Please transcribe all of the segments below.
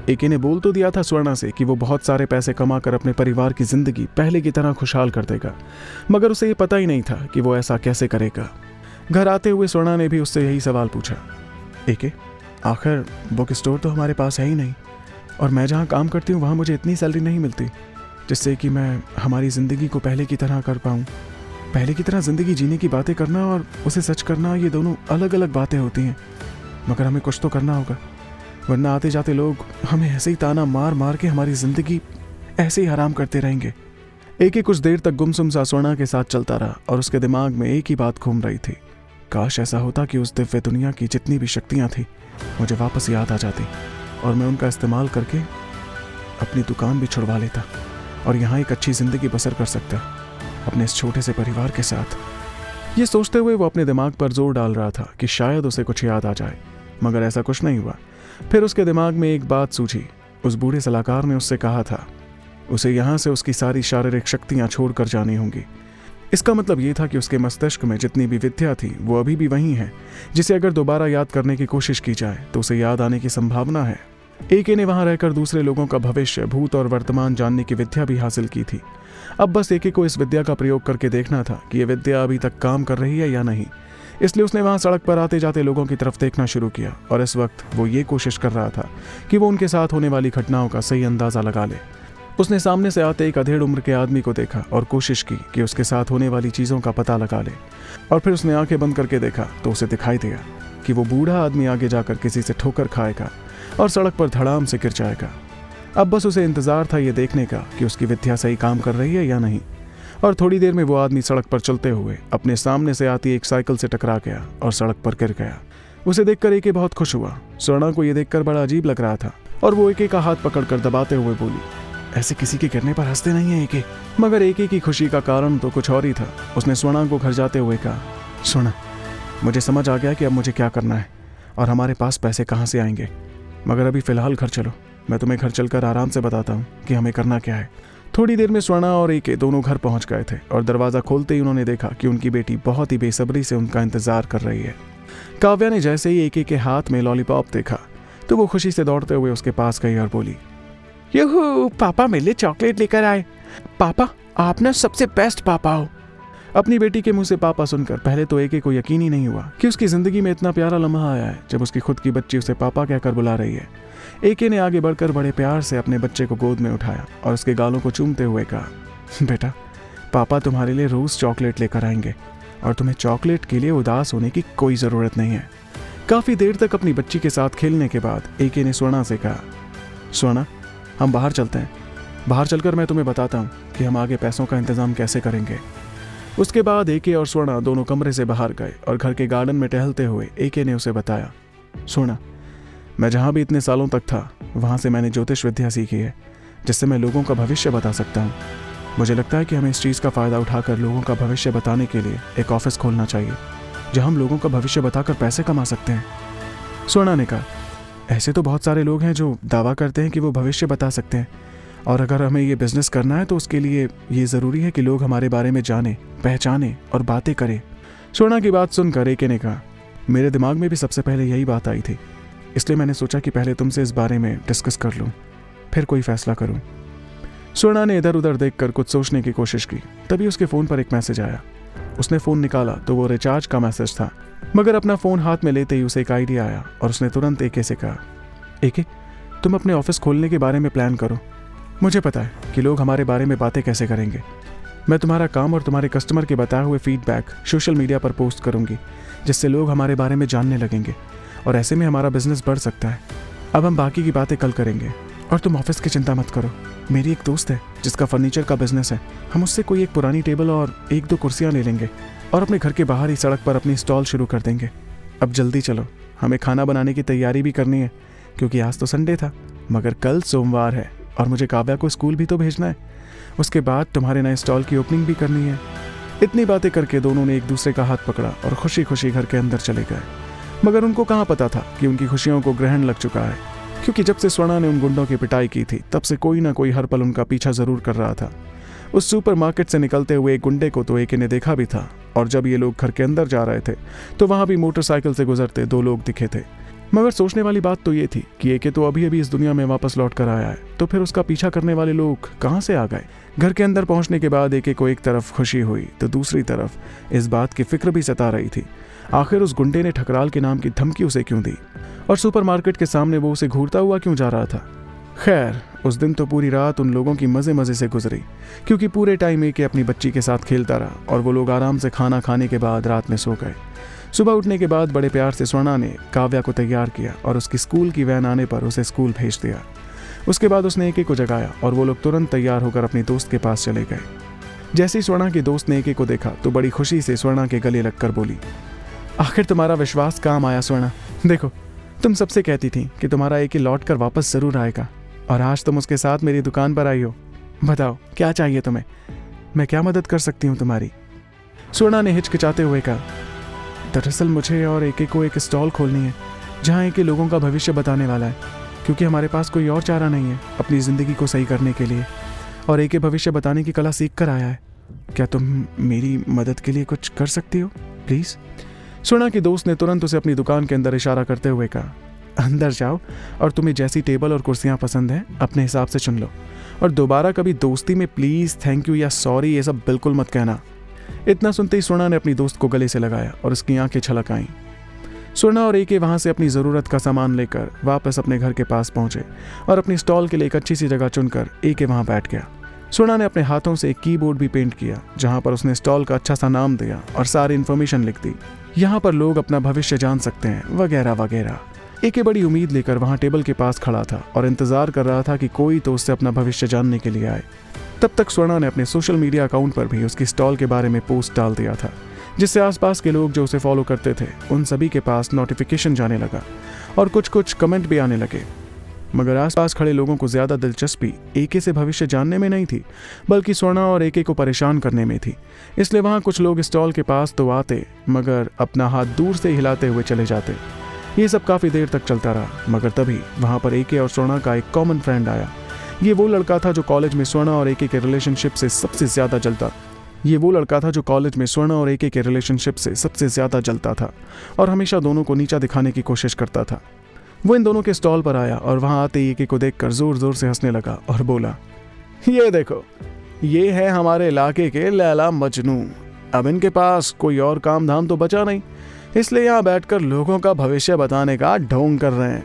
एके ने बोल तो दिया था स्वर्णा से कि वो बहुत सारे पैसे कमाकर अपने परिवार की जिंदगी पहले की तरह खुशहाल कर देगा, मगर उसे ये पता ही नहीं था कि वो ऐसा कैसे करेगा। घर आते हुए स्वर्णा ने भी उससे यही सवाल पूछा, एके आखिर बुक स्टोर तो हमारे पास है ही नहीं, और मैं जहाँ काम करती हूँ वहाँ मुझे इतनी सैलरी नहीं मिलती जिससे कि मैं हमारी ज़िंदगी को पहले की तरह कर पाऊँ। पहले की तरह ज़िंदगी जीने की बातें करना और उसे सच करना, ये दोनों अलग अलग बातें होती हैं, मगर हमें कुछ तो करना होगा, वरना आते जाते लोग हमें ऐसे ही ताना मार मार के हमारी ज़िंदगी ऐसे ही हराम करते रहेंगे। एक ही कुछ देर तक गुमसुम सा स्वर्णा के साथ चलता रहा और उसके दिमाग में एक ही बात घूम रही थी, काश ऐसा होता कि उस दिव्य दुनिया की जितनी भी शक्तियाँ थी मुझे वापस याद आ जाती और मैं उनका इस्तेमाल करके अपनी दुकान भी छुड़वा लेता और यहाँ एक अच्छी ज़िंदगी बसर कर सकता अपने इस छोटे से परिवार के साथ। ये सोचते हुए वो अपने दिमाग पर जोर डाल रहा था कि शायद उसे कुछ याद आ जाए, मगर ऐसा कुछ नहीं हुआ। फिर उसके दिमाग में एक बात सूझी। उस बूढ़े सलाहकार ने उससे कहा था उसे यहाँ से उसकी सारी शारीरिक शक्तियाँ छोड़कर जानी होंगी। इसका मतलब ये था कि उसके मस्तिष्क में जितनी भी विद्या थी वो अभी भी वही है, जिसे अगर दोबारा याद करने की कोशिश की जाए तो उसे याद आने की संभावना है। एके ने वहां रहकर दूसरे लोगों का भविष्य, भूत और वर्तमान जानने की विद्या भी हासिल की थी। अब बस एके को इस विद्या का प्रयोग करके देखना था कि यह विद्या अभी तक काम कर रही है या नहीं। इसलिए उसने वहां सड़क पर आते जाते लोगों की तरफ देखना शुरू किया और इस वक्त वो ये कोशिश कर रहा था कि वो उनके साथ होने वाली घटनाओं का सही अंदाजा लगा ले। उसने सामने से आते एक अधेड़ उम्र के आदमी को देखा और कोशिश की कि उसके साथ होने वाली चीज़ों का पता लगा ले, और फिर उसने आंखें बंद करके देखा तो उसे दिखाई दिया कि वो बूढ़ा आदमी आगे जाकर किसी से ठोकर खाएगा और सड़क पर धड़ाम से गिर जाएगा। अब बस उसे इंतजार था ये देखने का कि उसकी विद्या सही काम कर रही है या नहीं। और थोड़ी देर में वो आदमी सड़क पर चलते हुए अपने सामने से आती एक साइकिल से टकरा गया और सड़क पर गिर गया। उसे देखकर एके बहुत खुश हुआ। स्वर्णा को ये देखकर बड़ा अजीब लग रहा था और वो एके का हाथ पकड़कर दबाते हुए बोली, ऐसे किसी के गिरने पर हंसते नहीं है एके। मगर एके की खुशी का कारण तो कुछ और ही था। उसने स्वर्णा को घर जाते हुए कहा, स्वर्णा मुझे समझ आ गया कि अब मुझे क्या करना है और हमारे पास पैसे कहाँ से आएंगे, मगर अभी फ़िलहाल घर चलो, मैं तुम्हें घर चलकर आराम से बताता हूँ कि हमें करना क्या है। थोड़ी देर में स्वर्णा और एके दोनों घर पहुँच गए थे और दरवाज़ा खोलते ही उन्होंने देखा कि उनकी बेटी बहुत ही बेसब्री से उनका इंतजार कर रही है। काव्या ने जैसे ही एके के हाथ में लॉलीपॉप देखा तो वो खुशी से दौड़ते हुए उसके पास गई और बोली, यूहू, पापा मेरे लिए चॉकलेट लेकर आए। पापा आप ना सबसे बेस्ट पापा हो। अपनी बेटी के मुंह से पापा सुनकर पहले तो एके को यकीन ही नहीं हुआ कि उसकी जिंदगी में इतना प्यारा लम्हा आया है जब उसकी खुद की बच्ची उसे पापा कहकर बुला रही है। एके ने आगे बढ़कर बड़े प्यार से अपने बच्चे को गोद में उठाया और उसके गालों को चूमते हुए कहा, बेटा पापा तुम्हारे लिए रोज चॉकलेट लेकर आएंगे और तुम्हें चॉकलेट के लिए उदास होने की कोई ज़रूरत नहीं है। काफ़ी देर तक अपनी बच्ची के साथ खेलने के बाद एके ने स्वर्णा से कहा, स्वर्णा हम बाहर चलते हैं, बाहर चलकर मैं तुम्हें बताता हूँ कि हम आगे पैसों का इंतज़ाम कैसे करेंगे। उसके बाद एके और स्वर्णा दोनों कमरे से बाहर गए और घर के गार्डन में टहलते हुए एके ने उसे बताया, स्वर्णा मैं जहाँ भी इतने सालों तक था वहाँ से मैंने ज्योतिष विद्या सीखी है जिससे मैं लोगों का भविष्य बता सकता हूँ। मुझे लगता है कि हमें इस चीज़ का फ़ायदा उठाकर लोगों का भविष्य बताने के लिए एक ऑफिस खोलना चाहिए जहाँ हम लोगों का भविष्य बताकर पैसे कमा सकते हैं। स्वर्णा ने कहा, ऐसे तो बहुत सारे लोग हैं जो दावा करते हैं कि वो भविष्य बता सकते हैं, और अगर हमें ये बिजनेस करना है तो उसके लिए ये ज़रूरी है कि लोग हमारे बारे में जाने, पहचाने और बातें करें। स्वर्णा की बात सुनकर एके ने कहा, मेरे दिमाग में भी सबसे पहले यही बात आई थी, इसलिए मैंने सोचा कि पहले तुमसे इस बारे में डिस्कस कर लूँ, फिर कोई फैसला करूँ। स्वर्णा ने इधर उधर देखकर कुछ सोचने की कोशिश की। तभी उसके फ़ोन पर एक मैसेज आया। उसने फ़ोन निकाला तो वो रिचार्ज का मैसेज था, मगर अपना फ़ोन हाथ में लेते ही उसे एक आइडिया आया और उसने तुरंत एके से कहा, एके तुम अपने ऑफिस खोलने के बारे में प्लान करो। मुझे पता है कि लोग हमारे बारे में बातें कैसे करेंगे। मैं तुम्हारा काम और तुम्हारे कस्टमर के बताए हुए फीडबैक सोशल मीडिया पर पोस्ट करूंगी, जिससे लोग हमारे बारे में जानने लगेंगे और ऐसे में हमारा बिजनेस बढ़ सकता है। अब हम बाकी की बातें कल करेंगे और तुम ऑफिस की चिंता मत करो। मेरी एक दोस्त है जिसका फर्नीचर का बिजनेस है, हम उससे कोई एक पुरानी टेबल और एक दो कुर्सियाँ ले लेंगे और अपने घर के बाहर ही सड़क पर अपनी स्टॉल शुरू कर देंगे। अब जल्दी चलो, हमें खाना बनाने की तैयारी भी करनी है क्योंकि आज तो संडे था, मगर कल सोमवार है और मुझे काव्या को स्कूल भी तो भेजना है। उसके बाद तुम्हारे नए स्टॉल की ओपनिंग भी करनी है। इतनी बातें करके दोनों ने एक दूसरे का हाथ पकड़ा और खुशी खुशी घर के अंदर चले गए। मगर उनको कहाँ पता था कि उनकी खुशियों को ग्रहण लग चुका है, क्योंकि जब से स्वर्णा ने उन गुंडों की पिटाई की थी तब से कोई ना कोई हर पल उनका पीछा जरूर कर रहा था। उस सुपरमार्केट से निकलते हुए एक गुंडे को तो एके ने देखा भी था, और जब ये लोग घर के अंदर जा रहे थे तो वहां भी मोटरसाइकिल से गुजरते दो लोग दिखे थे। मगर सोचने वाली बात तो ये थी कि एके तो अभी अभी इस दुनिया में वापस लौट कर आया है, तो फिर उसका पीछा करने वाले लोग कहाँ से आ गए। घर के अंदर पहुंचने के बाद एके को एक तरफ खुशी हुई तो दूसरी तरफ इस बात की फिक्र भी सता रही थी, आखिर उस गुंडे ने ठकराल के नाम की धमकी उसे क्यों दी और सुपरमार्केट के सामने वो उसे घूरता हुआ क्यों जा रहा था। खैर, उस दिन तो पूरी रात उन लोगों की मजे मजे से गुजरी, क्योंकि पूरे टाइम एके अपनी बच्ची के साथ खेलता रहा और वो लोग आराम से खाना खाने के बाद रात में सो गए। सुबह उठने के बाद बड़े प्यार से स्वर्णा ने काव्या को तैयार किया और उसकी स्कूल की वैन आने पर उसे स्कूल भेज दिया। उसके बाद उसने एके को जगाया और वो लोग तुरंत तैयार होकर अपनी दोस्त के पास चले गए। जैसे ही स्वर्णा की दोस्त ने एके को देखा तो बड़ी खुशी से स्वर्णा के गले लगकर बोली, आखिर तुम्हारा विश्वास काम आया स्वर्णा। देखो, तुम सबसे कहती थी कि तुम्हारा एके लौट कर वापस जरूर आएगा और आज तुम उसके साथ मेरी दुकान पर आई हो। बताओ क्या चाहिए तुम्हें, मैं क्या मदद कर सकती हूँ तुम्हारी। स्वर्णा ने हिचकिचाते हुए कहा, दरअसल मुझे और एके को एक स्टॉल खोलनी है जहाँ एके लोगों का भविष्य बताने वाला है, क्योंकि हमारे पास कोई और चारा नहीं है अपनी ज़िंदगी को सही करने के लिए, और एके भविष्य बताने की कला सीख कर आया है। क्या तुम मेरी मदद के लिए कुछ कर सकती हो प्लीज़। स्वर्णा की दोस्त ने तुरंत उसे अपनी दुकान के अंदर इशारा करते हुए कहा, अंदर जाओ और तुम्हें जैसी टेबल और कुर्सियाँ पसंद हैं अपने हिसाब से चुन लो, और दोबारा कभी दोस्ती में प्लीज़, थैंक यू या सॉरी ये सब बिल्कुल मत कहना। इतना सुनते ही स्वर्णा ने अपनी दोस्त को गले से लगाया और उसकी आंखें छलक आईं। स्वर्णा और एके वहाँ से अपनी ज़रूरत का सामान लेकर वापस अपने घर के पास पहुँचे और अपनी स्टॉल के लिए एक अच्छी सी जगह चुनकर एके वहाँ बैठ गया। स्वर्णा ने अपने हाथों से एक कीबोर्ड भी पेंट किया जहाँ पर उसने स्टॉल का अच्छा सा नाम दिया और सारी इन्फॉर्मेशन लिख दी, यहाँ पर लोग अपना भविष्य जान सकते हैं वगैरह वगैरह। एके बड़ी उम्मीद लेकर वहाँ टेबल के पास खड़ा था और इंतजार कर रहा था कि कोई तो उससे अपना भविष्य जानने के लिए आए। तब तक स्वर्णा ने अपने सोशल मीडिया अकाउंट पर भी उसकी स्टॉल के बारे में पोस्ट डाल दिया था, जिससे आसपास के लोग जो उसे फॉलो करते थे उन सभी के पास नोटिफिकेशन जाने लगा और कुछ कमेंट भी आने लगे। मगर आसपास खड़े लोगों को ज्यादा दिलचस्पी एके से भविष्य जानने में नहीं थी, बल्कि स्वर्णा और एके को परेशान करने में थी। इसलिए वहाँ कुछ लोग स्टॉल के पास तो आते मगर अपना हाथ दूर से हिलाते हुए चले जाते। ये सब काफ़ी देर तक चलता रहा, मगर तभी वहाँ पर एके और स्वर्णा का एक कॉमन फ्रेंड आया। ये वो लड़का था जो कॉलेज में स्वर्णा और एके के रिलेशनशिप से सबसे ज़्यादा जलता था और हमेशा दोनों को नीचा दिखाने की कोशिश करता था। वो इन दोनों के स्टॉल पर आया और वहाँ आते ही एके को देखकर ज़ोर ज़ोर से हंसने लगा और बोला, ये देखो, ये है हमारे इलाके के लैला मजनू। अब इनके पास कोई और काम धाम तो बचा नहीं, इसलिए यहाँ बैठकर लोगों का भविष्य बताने का ढोंग कर रहे हैं।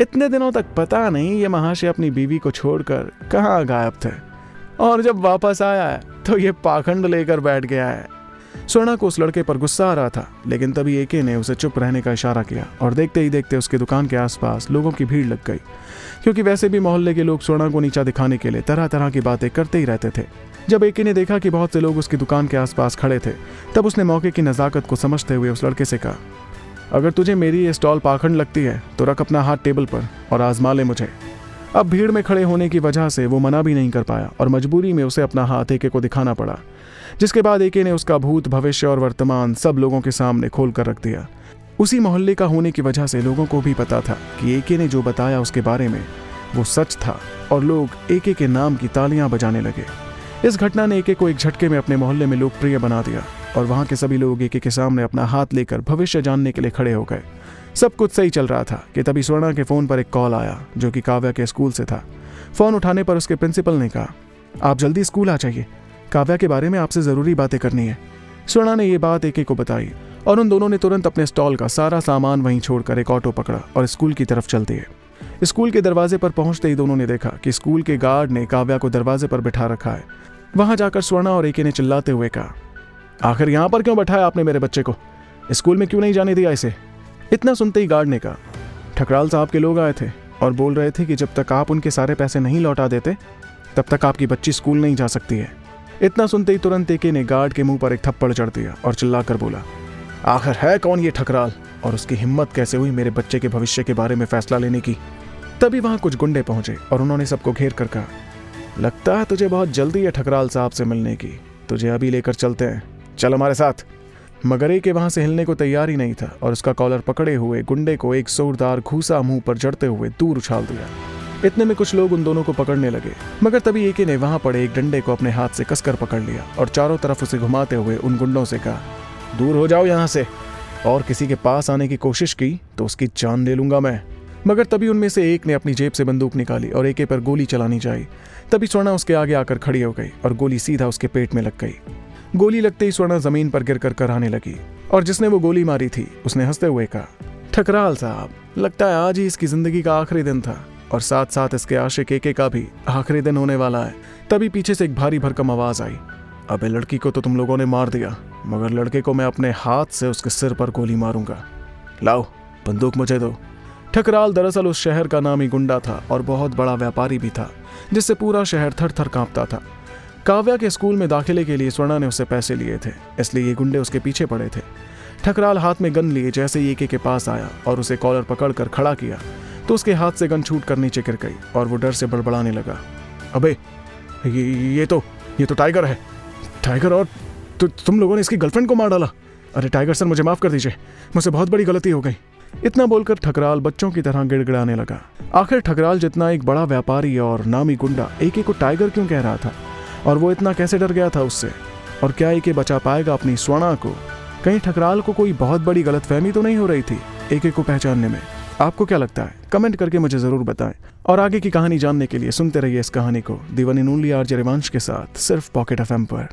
इतने दिनों तक पता नहीं ये महाशय अपनी बीवी को छोड़कर कहाँ गायब थे, और जब वापस आया है तो ये पाखंड लेकर बैठ गया है। स्वर्णा को उस लड़के पर गुस्सा आ रहा था, लेकिन तभी एके ने उसे चुप रहने का इशारा किया और देखते ही देखते उसकी दुकान के आसपास लोगों की भीड़ लग गई, क्योंकि वैसे भी मोहल्ले के लोग स्वर्णा को नीचा दिखाने के लिए तरह तरह की बातें करते ही रहते थे। जब एके ने देखा कि बहुत से लोग उसकी दुकान के आसपास खड़े थे, तब उसने मौके की नज़ाकत को समझते हुए उस लड़के से कहा, अगर तुझे मेरी ये स्टॉल पाखंड लगती है तो रख अपना हाथ टेबल पर और आजमा ले मुझे। अब भीड़ में खड़े होने की वजह से वो मना भी नहीं कर पाया और मजबूरी में उसे अपना हाथ एके को दिखाना पड़ा, जिसके बाद एके ने उसका भूत, भविष्य और वर्तमान सब लोगों के सामने खोल कर रख दिया। उसी मोहल्ले का होने की वजह से लोगों को भी पता था कि एके ने जो बताया उसके बारे में वो सच था और लोग एके के नाम की तालियां बजाने लगे। इस घटना ने एके को एक झटके में अपने मोहल्ले में लोकप्रिय बना दिया और वहाँ के सभी लोग एके के सामने अपना हाथ लेकर भविष्य जानने के लिए खड़े हो गए। सब कुछ सही चल रहा था कि तभी स्वर्णा के फ़ोन पर एक कॉल आया जो कि काव्या के स्कूल से था। फ़ोन उठाने पर उसके प्रिंसिपल ने कहा, आप जल्दी स्कूल आ जाइए, काव्या के बारे में आपसे ज़रूरी बातें करनी है। स्वर्णा ने ये बात एके को बताई और उन दोनों ने तुरंत अपने स्टॉल का सारा सामान वहीं छोड़कर एक ऑटो पकड़ा और स्कूल की तरफ चल दिए। स्कूल के दरवाजे पर पहुंचते ही दोनों ने देखा कि स्कूल के गार्ड ने काव्या को दरवाजे पर बिठा रखा है। वहां जाकर स्वर्णा और एके ने चिल्लाते हुए कहा, आखिर यहाँ पर क्यों बैठाया आपने मेरे बच्चे को, स्कूल में क्यों नहीं जाने दिया इसे। इतना सुनते ही गार्ड ने कहा, ठकराल साहब के लोग आए थे और बोल रहे थे कि जब तक आप उनके सारे पैसे नहीं लौटा देते तब तक आपकी बच्ची स्कूल नहीं जा सकती है। इतना सुनते ही तुरंत एके ने गार्ड के मुंह पर एक थप्पड़ जड़ दिया और चिल्लाकर बोला, आखिर है कौन ये ठकराल और उसकी हिम्मत कैसे हुई मेरे बच्चे के भविष्य के बारे में फैसला लेने की। तभी वहां कुछ गुंडे पहुंचे और उन्होंने सबको घेर कर कहा, लगता है तुझे बहुत जल्दी है ठकराल साहब से मिलने की, तुझे अभी लेकर चलते हैं, चल हमारे साथ। मगर एके वहां से हिलने को तैयार ही नहीं था और उसका कॉलर पकड़े हुए गुंडे को एक जोरदार घूसा मुंह पर जड़ते हुए दूर उछाल दिया। इतने में कुछ लोग उन दोनों को पकड़ने लगे, मगर तभी एके ने वहां पड़े एक डंडे को अपने हाथ से कसकर पकड़ लिया और चारों तरफ उसे घुमाते हुए उन गुंडों से कहा, दूर हो जाओ यहाँ से, और किसी के पास आने की कोशिश की तो उसकी जान ले लूंगा मैं। मगर तभी उनमें से एक ने अपनी जेब से बंदूक निकाली और एके पर गोली चलानी चाहिए। तभी स्वर्णा उसके आगे आकर खड़ी हो गई और गोली सीधा उसके पेट में लग गई। गोली लगते ही स्वर्णा जमीन पर गिर कर कराने लगी और जिसने वो गोली मारी थी उसने हंसते हुए कहा, ठकराल साहब, लगता है आज ही इसकी जिंदगी का आखिरी दिन था और साथ साथ इसके आशिक एके का भी आखिरी दिन होने वाला है। तभी पीछे से एक भारी भरकम आवाज आई, अबे लड़की को तो तुम लोगों ने मार दिया, मगर लड़के को मैं अपने हाथ से उसके सिर पर गोली मारूंगा। लाओ बंदूक मुझे दो। ठकराल दरअसल उस शहर का नामी गुंडा था और बहुत बड़ा व्यापारी भी था, जिससे पूरा शहर थर थर कांपता था। काव्या के स्कूल में दाखिले के लिए स्वर्णा ने उससे पैसे लिए थे, इसलिए ये गुंडे उसके पीछे पड़े थे। ठकराल हाथ में गन लिए जैसे ही एके के पास आया और उसे कॉलर पकड़कर खड़ा किया तो उसके हाथ से गन छूट कर नीचे गिर गई और वो डर से बड़बड़ाने लगा, अबे ये तो टाइगर है। टाइगर, और तुम लोगों ने इसकी गर्लफ्रेंड को मार डाला। अरे टाइगर सर, मुझे माफ कर दीजिए, मुझसे बहुत बड़ी गलती हो गई। इतना बोलकर ठकराल बच्चों की तरह गिड़गिड़ाने लगा। आखिर ठकराल जितना एक बड़ा व्यापारी और नामी गुंडा एके को टाइगर क्यों कह रहा था और वो इतना कैसे डर गया था उससे, और क्या एके बचा पाएगा अपनी स्वर्णा को? कहीं ठकराल को कोई बहुत बड़ी गलतफहमी तो नहीं हो रही थी एके को पहचानने में? आपको क्या लगता है? कमेंट करके मुझे जरूर बताएं और आगे की कहानी जानने के लिए सुनते रहिए इस कहानी को the one and only RJ Rivansh के साथ, सिर्फ पॉकेट एफएम पर।